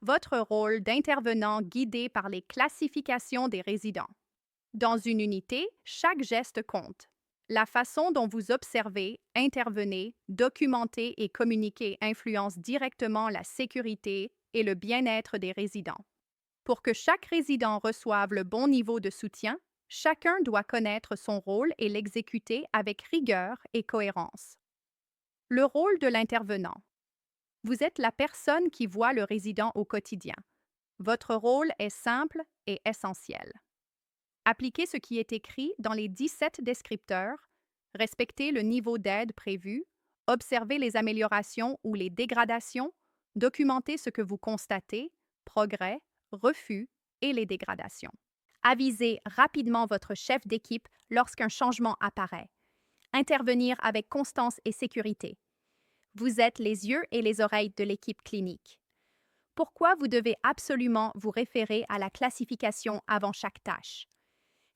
votre rôle d'intervenant guidé par les classifications des résidents. Dans une unité, chaque geste compte. La façon dont vous observez, intervenez, documentez et communiquez influence directement la sécurité et le bien-être des résidents. Pour que chaque résident reçoive le bon niveau de soutien, chacun doit connaître son rôle et l'exécuter avec rigueur et cohérence. Le rôle de l'intervenant. Vous êtes la personne qui voit le résident au quotidien. Votre rôle est simple et essentiel. Appliquez ce qui est écrit dans les 17 descripteurs, respectez le niveau d'aide prévu, observez les améliorations ou les dégradations, documentez ce que vous constatez, progrès, refus et les dégradations. Avisez rapidement votre chef d'équipe lorsqu'un changement apparaît. Intervenir avec constance et sécurité. Vous êtes les yeux et les oreilles de l'équipe clinique. Pourquoi vous devez absolument vous référer à la classification avant chaque tâche?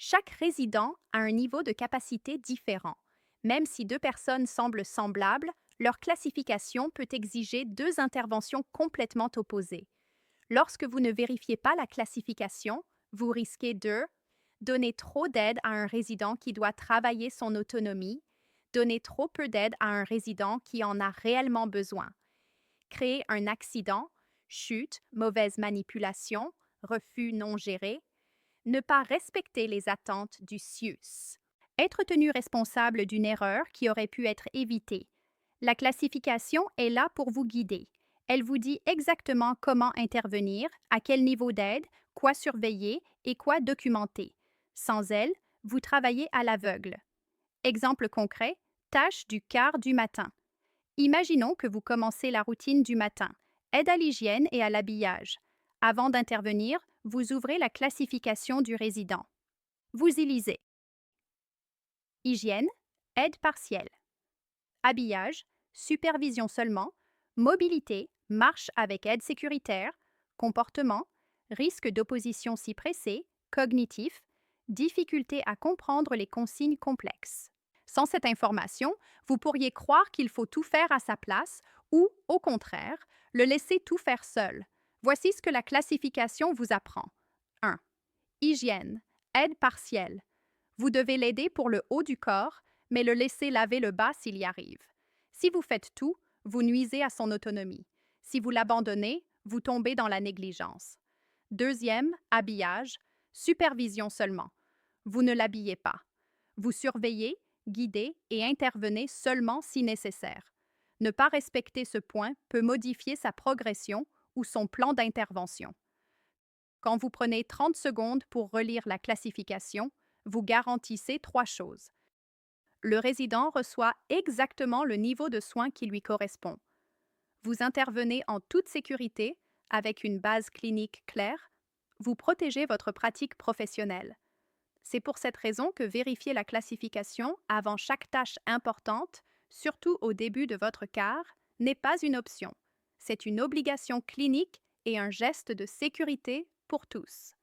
Chaque résident a un niveau de capacité différent. Même si deux personnes semblent semblables, leur classification peut exiger deux interventions complètement opposées. Lorsque vous ne vérifiez pas la classification, vous risquez de donner trop d'aide à un résident qui doit travailler son autonomie, donner trop peu d'aide à un résident qui en a réellement besoin, créer un accident, chute, mauvaise manipulation, refus non géré, ne pas respecter les attentes du CIUS. Être tenu responsable d'une erreur qui aurait pu être évitée. La classification est là pour vous guider. Elle vous dit exactement comment intervenir, à quel niveau d'aide, quoi surveiller et quoi documenter. Sans elle, vous travaillez à l'aveugle. Exemple concret, tâche du quart du matin. Imaginons que vous commencez la routine du matin, aide à l'hygiène et à l'habillage. Avant d'intervenir, vous ouvrez la classification du résident. Vous y lisez hygiène, aide partielle, habillage, supervision seulement, mobilité, marche avec aide sécuritaire, comportement, risque d'opposition si pressé, cognitif, difficulté à comprendre les consignes complexes. Sans cette information, vous pourriez croire qu'il faut tout faire à sa place ou, au contraire, le laisser tout faire seul. Voici ce que la classification vous apprend. 1. Hygiène, aide partielle. Vous devez l'aider pour le haut du corps, mais le laisser laver le bas s'il y arrive. Si vous faites tout, vous nuisez à son autonomie. Si vous l'abandonnez, vous tombez dans la négligence. Deuxième, habillage, supervision seulement. Vous ne l'habillez pas. Vous surveillez, guidez et intervenez seulement si nécessaire. Ne pas respecter ce point peut modifier sa progression ou son plan d'intervention. Quand vous prenez 30 secondes pour relire la classification, vous garantissez trois choses. Le résident reçoit exactement le niveau de soins qui lui correspond. Vous intervenez en toute sécurité, avec une base clinique claire. Vous protégez votre pratique professionnelle. C'est pour cette raison que vérifier la classification avant chaque tâche importante, surtout au début de votre quart, n'est pas une option. C'est une obligation clinique et un geste de sécurité pour tous.